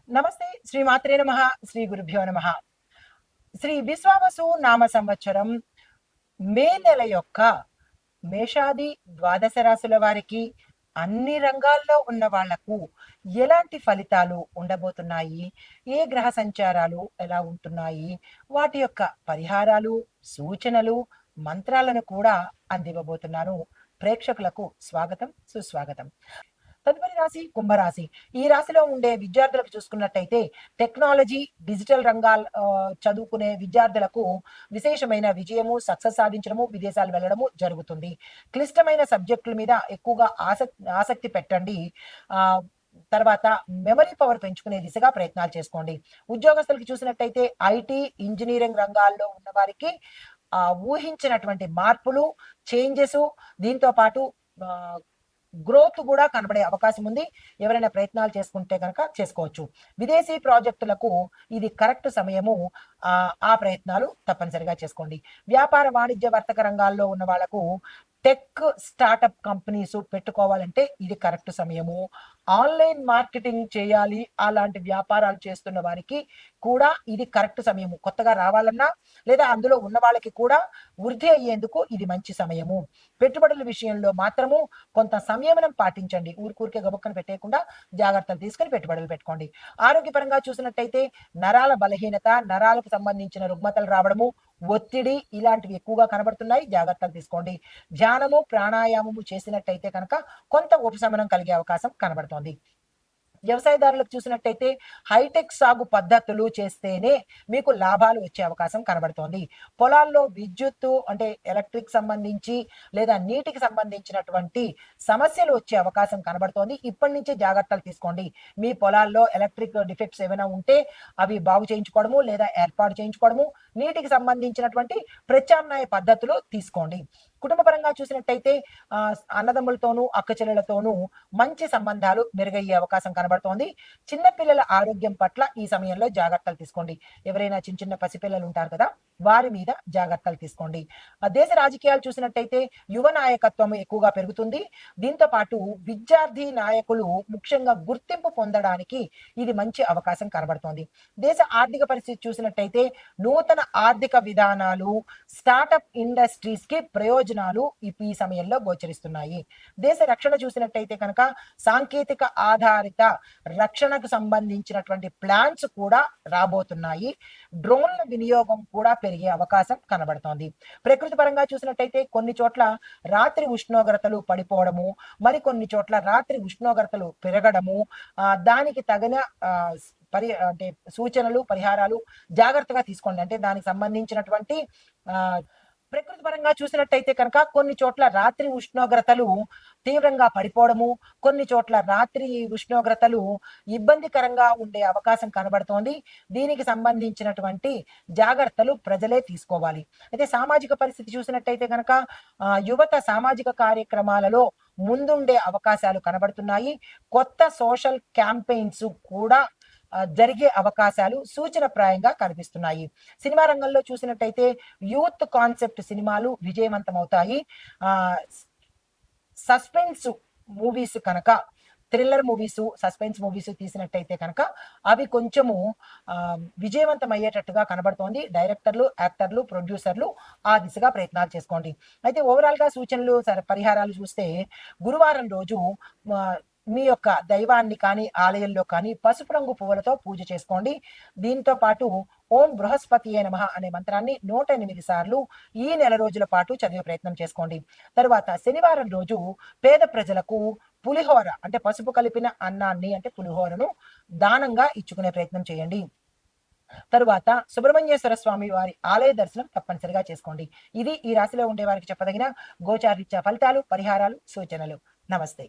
నమస్తే. శ్రీ మాత్రే నమః. శ్రీ గురుభ్యో నమః. శ్రీ విశ్వావసు నామ సంవత్సరం మే నెల యొక్క మేషాది ద్వాదశ రాశుల వారికి అన్ని రంగాల్లో ఉన్న వాళ్లకు ఎలాంటి ఫలితాలు ఉండబోతున్నాయి, ఏ గ్రహ సంచారాలు ఎలా ఉంటున్నాయి, వాటి యొక్క పరిహారాలు, సూచనలు, మంత్రాలను కూడా అందివ్వబోతున్నాను. ప్రేక్షకులకు స్వాగతం, సుస్వాగతం. తదుపరి రాశి కుంభరాశి. ఈ రాశిలో ఉండే విద్యార్థులకు చూసుకున్నట్టయితే టెక్నాలజీ, డిజిటల్ రంగాలు చదువుకునే విద్యార్థులకు విశేషమైన విజయము, సక్సెస్ సాధించడము, విదేశాలు వెళ్ళడము జరుగుతుంది. క్లిష్టమైన సబ్జెక్టుల మీద ఎక్కువగా ఆసక్తి పెట్టండి. తర్వాత మెమరీ పవర్ పెంచుకునే దిశగా ప్రయత్నాలు చేసుకోండి. ఉద్యోగస్తులకి చూసినట్టయితే ఐటీ, ఇంజనీరింగ్ రంగాల్లో ఉన్న వారికి ఊహించినటువంటి మార్పులు, చేంజెస్, దీంతో పాటు గ్రోత్ కూడా కనబడే అవకాశం ఉంది. ఎవరైనా ప్రయత్నాలు చేసుకుంటే కనుక చేసుకోవచ్చు. విదేశీ ప్రాజెక్టులకు ఇది కరెక్ట్ సమయము. ఆ ప్రయత్నాలు తప్పనిసరిగా చేసుకోండి. వ్యాపార, వాణిజ్య, వర్తక రంగాల్లో ఉన్న వాళ్లకు టెక్ స్టార్టప్ కంపెనీస్ పెట్టుకోవాలంటే ఇది కరెక్ట్ సమయము. ఆన్లైన్ మార్కెటింగ్ చేయాలి, అలాంటి వ్యాపారాలు చేస్తున్న వారికి కూడా ఇది కరెక్ట్ సమయము. కొత్తగా రావాలన్నా లేదా అందులో ఉన్న వాళ్ళకి కూడా వృద్ధి అయ్యేందుకు ఇది మంచి సమయము. పెట్టుబడుల విషయంలో మాత్రము కొంత సంయమనం పాటించండి. ఊరికూరికే గబుక్కన పెట్టేయకుండా జాగ్రత్తలు తీసుకుని పెట్టుబడులు పెట్టుకోండి. ఆరోగ్యపరంగా చూసినట్టయితే నరాల బలహీనత, నరాలకు సంబంధించిన రుగ్మతలు రావడము, ఒత్తిడి ఇలాంటివి ఎక్కువగా కనబడుతున్నాయి. జాగ్రత్తలు తీసుకోండి. ధ్యానము, ప్రాణాయామము చేసినట్టయితే కనుక కొంత ఉపశమనం కలిగే అవకాశం కనబడుతోంది. వ్యవసాయదారులకు చూసినట్టయితే హైటెక్ సాగు పద్ధతులు చేస్తేనే మీకు లాభాలు వచ్చే అవకాశం కనబడుతోంది. పొలాల్లో విద్యుత్తు అంటే ఎలక్ట్రిక్ సంబంధించి లేదా నీటికి సంబంధించినటువంటి సమస్యలు వచ్చే అవకాశం కనబడుతోంది. ఇప్పటి నుంచే జాగ్రత్తలు తీసుకోండి. మీ పొలాల్లో ఎలక్ట్రిక్ డిఫెక్ట్స్ ఏమైనా ఉంటే అవి బాగు చేయించుకోవడము లేదా ఏర్పాటు చేయించుకోవడము, నీటికి సంబంధించినటువంటి ప్రత్యామ్నాయ పద్ధతులు తీసుకోండి. కుటుంబపరంగా చూసినట్టయితే అన్నదమ్ములతోనూ, అక్కచెల్లెలతోనూ మంచి సంబంధాలు మెరుగయ్యే అవకాశం కనబడుతోంది. చిన్నపిల్లల ఆరోగ్యం పట్ల ఈ సమయంలో జాగ్రత్తలు తీసుకోండి. ఎవరైనా చిన్న చిన్న పసిపిల్లలు ఉంటారు కదా, వారి మీద జాగ్రత్తలు తీసుకోండి. దేశ రాజకీయాలు చూసినట్టయితే యువ నాయకత్వం ఎక్కువగా పెరుగుతుంది. దీంతో పాటు విద్యార్థి నాయకులు ముఖ్యంగా గుర్తింపు పొందడానికి ఇది మంచి అవకాశం కనబడుతోంది. దేశ ఆర్థిక పరిస్థితి చూసినట్టయితే నూతన ఆర్థిక విధానాలు, స్టార్టప్ ఇండస్ట్రీస్ కి ప్రయోజనాలు ఈ సమయంలో గోచరిస్తున్నాయి. దేశ రక్షణ చూసినట్టయితే కనుక సాంకేతిక ఆధారిత రక్షణకు సంబంధించినటువంటి ప్లాన్స్ కూడా రాబోతున్నాయి. డ్రోన్ల వినియోగం కూడా పెరిగే అవకాశం కనబడుతోంది. ప్రకృతి పరంగా చూసినట్టయితే కొన్ని చోట్ల రాత్రి ఉష్ణోగ్రతలు పడిపోవడము, మరికొన్ని చోట్ల రాత్రి ఉష్ణోగ్రతలు పెరగడము, దానికి తగిన అంటే సూచనలు, పరిహారాలు జాగ్రత్తగా తీసుకోండి. అంటే దానికి సంబంధించినటువంటి ప్రకృతి పరంగా చూసినట్టయితే కనుక కొన్ని చోట్ల రాత్రి ఉష్ణోగ్రతలు తీవ్రంగా పడిపోవడము, కొన్ని చోట్ల రాత్రి ఉష్ణోగ్రతలు ఇబ్బందికరంగా ఉండే అవకాశం కనబడుతోంది. దీనికి సంబంధించినటువంటి జాగ్రత్తలు ప్రజలే తీసుకోవాలి. అయితే సామాజిక పరిస్థితి చూసినట్టయితే కనుక యువత సామాజిక కార్యక్రమాలలో ముందుండే అవకాశాలు కనబడుతున్నాయి. కొత్త సోషల్ క్యాంపెయిన్స్ కూడా జరిగే అవకాశాలు సూచనప్రాయంగా కనిపిస్తున్నాయి. సినిమా రంగంలో చూసినట్టయితే యూత్ కాన్సెప్ట్ సినిమాలు విజయవంతం అవుతాయి. సస్పెన్స్ మూవీస్ కనుక, థ్రిల్లర్ మూవీస్, సస్పెన్స్ మూవీస్ తీసినట్టయితే కనుక అవి కొంచెము విజయవంతం అయ్యేటట్టుగా కనబడుతోంది. డైరెక్టర్లు, యాక్టర్లు, ప్రొడ్యూసర్లు ఆ దిశగా ప్రయత్నాలు చేసుకోండి. అయితే ఓవరాల్ గా సూచనలు, పరిహారాలు చూస్తే గురువారం రోజు మీ యొక్క దైవాన్ని కానీ, ఆలయంలో కానీ పసుపు రంగు పువ్వులతో పూజ చేసుకోండి. దీంతో పాటు ఓం బృహస్పతియే నమః అనే మంత్రాన్ని 108 సార్లు ఈ నెల రోజుల పాటు చదివే ప్రయత్నం చేసుకోండి. తరువాత శనివారం రోజు పేద ప్రజలకు పులిహోర అంటే పసుపు కలిపిన అన్నాన్ని అంటే పులిహోరను దానంగా ఇచ్చుకునే ప్రయత్నం చేయండి. తరువాత సుబ్రహ్మణ్యేశ్వర స్వామి వారి ఆలయ దర్శనం తప్పనిసరిగా చేసుకోండి. ఇది ఈ రాశిలో ఉండే వారికి చెప్పదగిన గోచారీత్యా ఫలితాలు, పరిహారాలు, సూచనలు. నమస్తే.